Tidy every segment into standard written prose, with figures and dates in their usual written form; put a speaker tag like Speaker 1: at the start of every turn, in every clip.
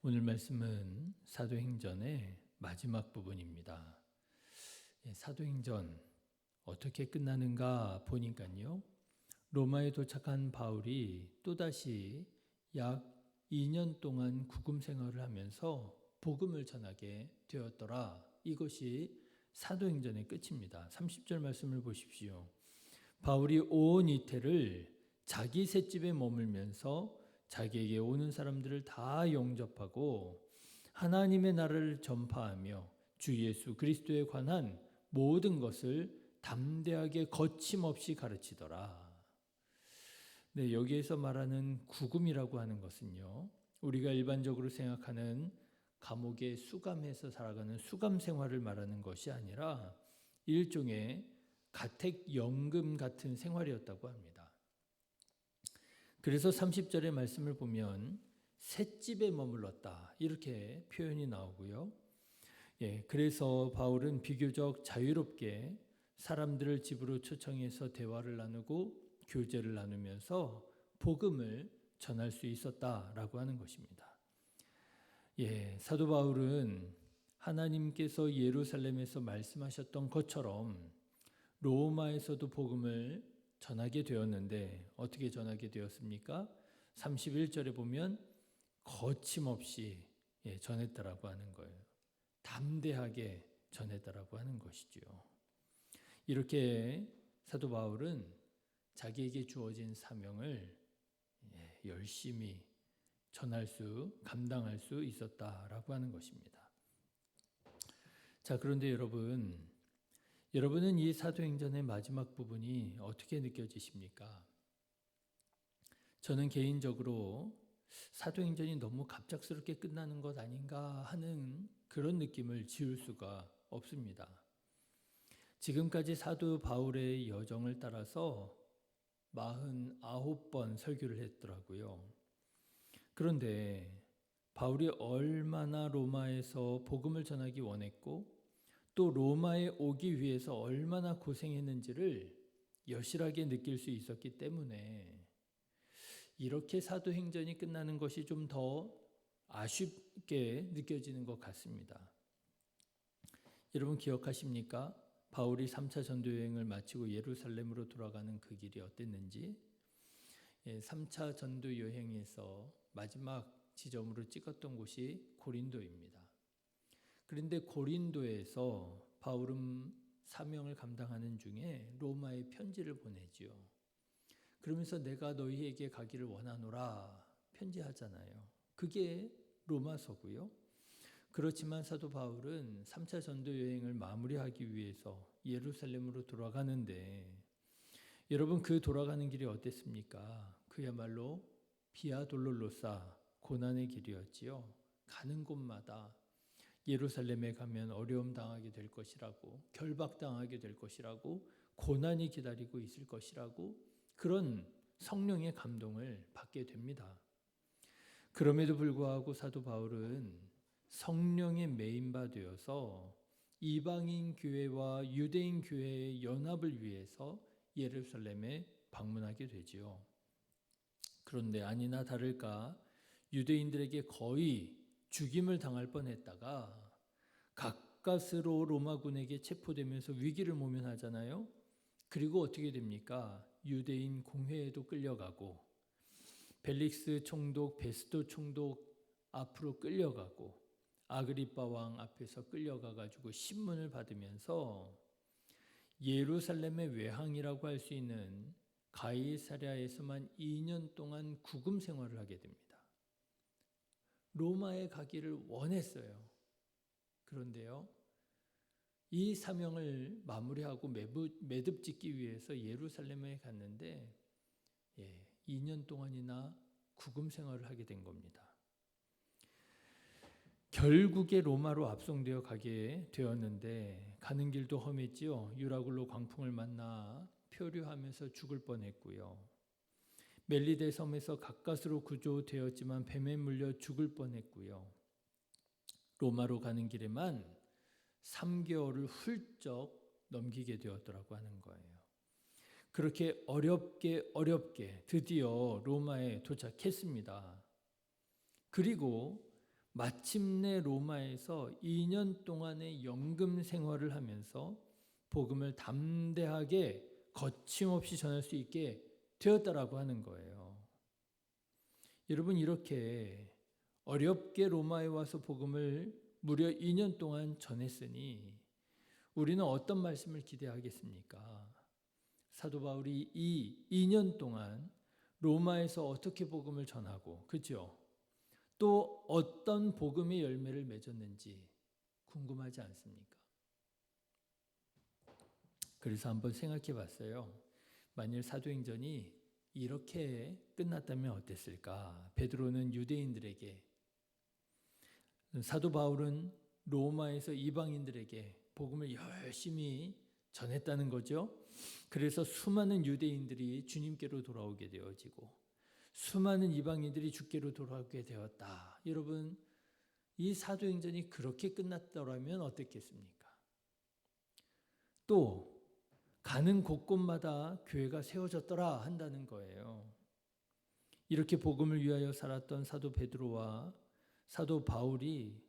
Speaker 1: 오늘 말씀은 사도행전의 마지막 부분입니다. 사도행전 어떻게 끝나는가 보니까요. 로마에 도착한 바울이 또다시 약 2년 동안 구금 생활을 하면서 복음을 전하게 되었더라. 이것이 사도행전의 끝입니다. 30절 말씀을 보십시오. 바울이 온 이태를 자기 셋집에 머물면서 자기에게 오는 사람들을 다 영접하고 하나님의 나라를 전파하며 주 예수 그리스도에 관한 모든 것을 담대하게 거침없이 가르치더라. 네, 여기에서 말하는 구금이라고 하는 것은요, 우리가 일반적으로 생각하는 감옥에 수감해서 살아가는 수감 생활을 말하는 것이 아니라 일종의 가택연금 같은 생활이었다고 합니다. 그래서 30절의 말씀을 보면 셋집에 머물렀다 이렇게 표현이 나오고요. 그래서 바울은 비교적 자유롭게 사람들을 집으로 초청해서 대화를 나누고 교제를 나누면서 복음을 전할 수 있었다라고 하는 것입니다. 사도 바울은 하나님께서 예루살렘에서 말씀하셨던 것처럼 로마에서도 복음을 전하게 되었는데 어떻게 전하게 되었습니까? 31절에 보면 거침없이 전했다라고 하는 거예요. 담대하게 전했다라고 하는 것이죠. 이렇게 사도 바울은 자기에게 주어진 사명을 열심히 감당할 수 있었다라고 하는 것입니다. 자, 그런데 여러분은 이 사도행전의 마지막 부분이 어떻게 느껴지십니까? 저는 개인적으로 사도행전이 너무 갑작스럽게 끝나는 것 아닌가 하는 그런 느낌을 지울 수가 없습니다. 지금까지 사도 바울의 여정을 따라서 49번 설교를 했더라고요. 그런데 바울이 얼마나 로마에서 복음을 전하기 원했고 또 로마에 오기 위해서 얼마나 고생했는지를 여실하게 느낄 수 있었기 때문에 이렇게 사도행전이 끝나는 것이 좀 더 아쉽게 느껴지는 것 같습니다. 여러분 기억하십니까? 바울이 3차 전도여행을 마치고 예루살렘으로 돌아가는 그 길이 어땠는지? 3차 전도여행에서 마지막 지점으로 찍었던 곳이 고린도입니다. 그런데 고린도에서 바울은 사명을 감당하는 중에 로마에 편지를 보내지요. 그러면서 내가 너희에게 가기를 원하노라 편지하잖아요. 그게 로마서고요. 그렇지만 사도 바울은 3차 전도 여행을 마무리하기 위해서 예루살렘으로 돌아가는데 여러분 그 돌아가는 길이 어땠습니까? 그야말로 비아 돌로로사 고난의 길이었지요. 가는 곳마다 예루살렘에 가면 어려움 당하게 될 것이라고, 결박당하게 될 것이라고, 고난이 기다리고 있을 것이라고 그런 성령의 감동을 받게 됩니다. 그럼에도 불구하고 사도 바울은 성령의 메인바 되어서 이방인 교회와 유대인 교회의 연합을 위해서 예루살렘에 방문하게 되지요. 그런데 아니나 다를까 유대인들에게 거의 죽임을 당할 뻔했다가 가까스로 로마군에게 체포되면서 위기를 모면하잖아요. 그리고 어떻게 됩니까? 유대인 공회에도 끌려가고 벨릭스 총독, 베스도 총독 앞으로 끌려가고 아그리빠 왕 앞에서 끌려가가지고 신문을 받으면서 예루살렘의 외항이라고 할 수 있는 가이사랴에서만 2년 동안 구금 생활을 하게 됩니다. 로마에 가기를 원했어요. 그런데요, 이 사명을 마무리하고 매듭 짓기 위해서 예루살렘에 갔는데 2년 동안이나 구금 생활을 하게 된 겁니다. 결국에 로마로 압송되어 가게 되었는데 가는 길도 험했지요. 유라굴로 광풍을 만나 표류하면서 죽을 뻔했고요. 멜리데 섬에서 가까스로 구조되었지만 뱀에 물려 죽을 뻔했고요. 로마로 가는 길에만 3개월을 훌쩍 넘기게 되었더라고 하는 거예요. 그렇게 어렵게 드디어 로마에 도착했습니다. 그리고 마침내 로마에서 2년 동안의 연금 생활을 하면서 복음을 담대하게 거침없이 전할 수 있게 되었다라고 하는 거예요. 여러분, 이렇게 어렵게 로마에 와서 복음을 무려 2년 동안 전했으니 우리는 어떤 말씀을 기대하겠습니까? 사도 바울이 이 2년 동안 로마에서 어떻게 복음을 전하고, 그죠? 또 어떤 복음의 열매를 맺었는지 궁금하지 않습니까? 그래서 한번 생각해 봤어요. 만일 사도행전이 이렇게 끝났다면 어땠을까? 베드로는 유대인들에게, 사도 바울은 로마에서 이방인들에게 복음을 열심히 전했다는 거죠. 그래서 수많은 유대인들이 주님께로 돌아오게 되어지고 수많은 이방인들이 주께로 돌아오게 되었다. 여러분, 이 사도행전이 그렇게 끝났더라면 어땠겠습니까? 또 가는 곳곳마다 교회가 세워졌더라 한다는 거예요. 이렇게 복음을 위하여 살았던 사도 베드로와 사도 바울이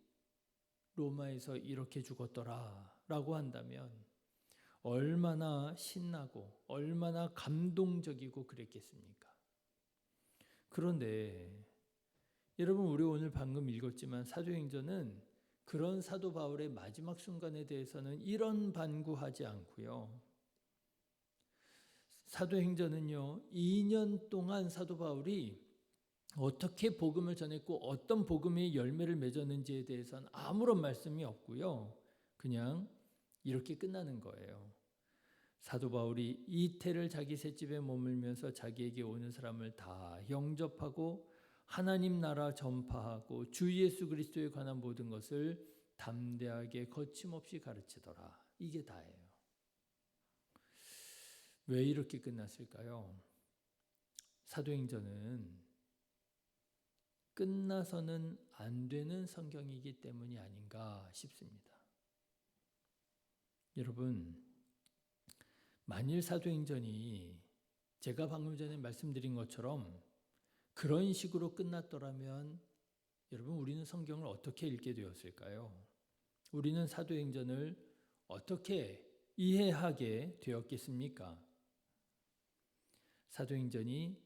Speaker 1: 로마에서 이렇게 죽었더라라고 한다면 얼마나 신나고 얼마나 감동적이고 그랬겠습니까? 그런데 여러분, 우리 오늘 방금 읽었지만 사도행전은 그런 사도 바울의 마지막 순간에 대해서는 이런 반구하지 않고요. 사도행전은요, 2년 동안 사도 바울이 어떻게 복음을 전했고 어떤 복음의 열매를 맺었는지에 대해서는 아무런 말씀이 없고요. 그냥 이렇게 끝나는 거예요. 사도 바울이 이태를 자기 셋집에 머물면서 자기에게 오는 사람을 다 영접하고 하나님 나라 전파하고 주 예수 그리스도에 관한 모든 것을 담대하게 거침없이 가르치더라. 이게 다예요. 왜 이렇게 끝났을까요? 사도행전은 끝나서는 안 되는 성경이기 때문이 아닌가 싶습니다. 여러분, 만일 사도행전이 제가 방금 전에 말씀드린 것처럼 그런 식으로 끝났더라면 여러분, 우리는 성경을 어떻게 읽게 되었을까요? 우리는 사도행전을 어떻게 이해하게 되었겠습니까? 사도행전이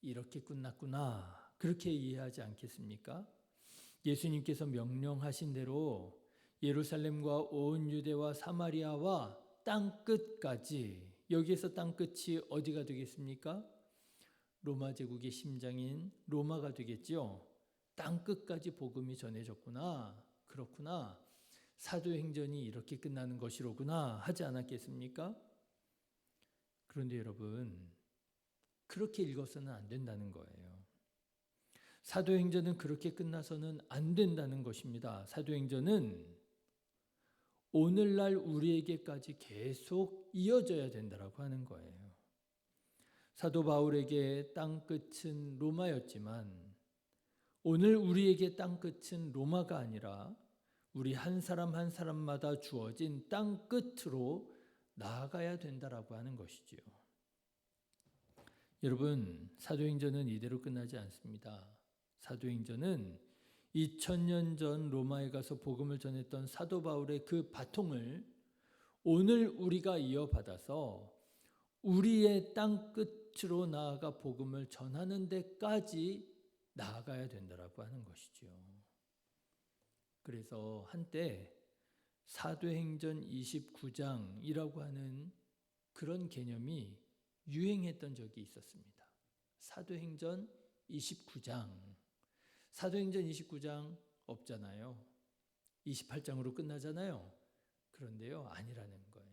Speaker 1: 이렇게 끝났구나, 그렇게 이해하지 않겠습니까? 예수님께서 명령하신 대로 예루살렘과 온 유대와 사마리아와 땅끝까지, 여기에서 땅끝이 어디가 되겠습니까? 로마 제국의 심장인 로마가 되겠죠. 땅끝까지 복음이 전해졌구나, 그렇구나, 사도행전이 이렇게 끝나는 것이로구나 하지 않았겠습니까? 그런데 여러분, 그렇게 읽어서는 안 된다는 거예요. 사도행전은 그렇게 끝나서는 안 된다는 것입니다. 사도행전은 오늘날 우리에게까지 계속 이어져야 된다고 하는 거예요. 사도 바울에게 땅끝은 로마였지만 오늘 우리에게 땅끝은 로마가 아니라 우리 한 사람 한 사람마다 주어진 땅끝으로 나아가야 된다라고 하는 것이지요. 여러분, 사도행전은 이대로 끝나지 않습니다. 사도행전은 2000년 전 로마에 가서 복음을 전했던 사도 바울의 그 바통을 오늘 우리가 이어받아서 우리의 땅끝으로 나아가 복음을 전하는 데까지 나아가야 된다라고 하는 것이죠. 그래서 한때 사도행전 29장이라고 하는 그런 개념이 유행했던 적이 있었습니다. 사도행전 29장. 사도행전 29장 없잖아요. 28장으로 끝나잖아요. 그런데요, 아니라는 거예요.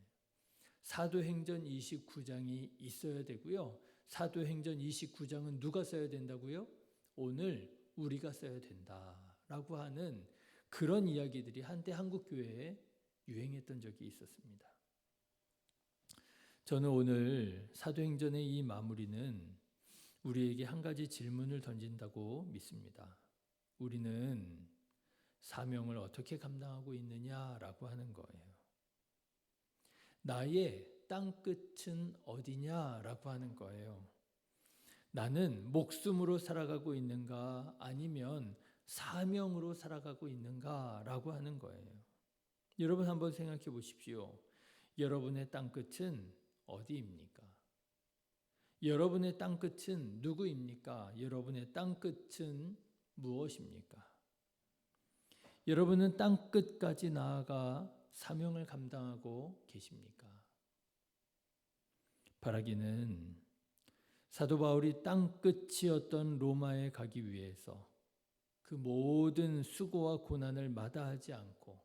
Speaker 1: 사도행전 29장이 있어야 되고요. 사도행전 29장은 누가 써야 된다고요? 오늘 우리가 써야 된다라고 하는 그런 이야기들이 한때 한국교회에 유행했던 적이 있었습니다. 저는 오늘 사도행전의 이 마무리는 우리에게 한 가지 질문을 던진다고 믿습니다. 우리는 사명을 어떻게 감당하고 있느냐라고 하는 거예요. 나의 땅끝은 어디냐라고 하는 거예요. 나는 목숨으로 살아가고 있는가, 아니면 사명으로 살아가고 있는가라고 하는 거예요. 여러분 한번 생각해 보십시오. 여러분의 땅끝은 어디입니까? 여러분의 땅끝은 누구입니까? 여러분의 땅끝은 무엇입니까? 여러분은 땅끝까지 나아가 사명을 감당하고 계십니까? 바라기는 사도 바울이 땅끝이었던 로마에 가기 위해서 그 모든 수고와 고난을 마다하지 않고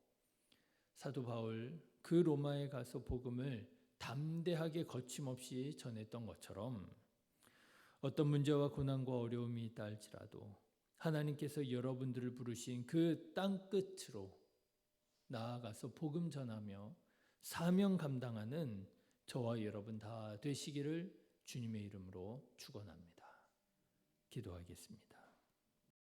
Speaker 1: 사도 바울 그 로마에 가서 복음을 담대하게 거침없이 전했던 것처럼 어떤 문제와 고난과 어려움이 있다 할지라도 하나님께서 여러분들을 부르신 그 땅끝으로 나아가서 복음 전하며 사명 감당하는 저와 여러분 다 되시기를 주님의 이름으로 축원합니다. 기도하겠습니다.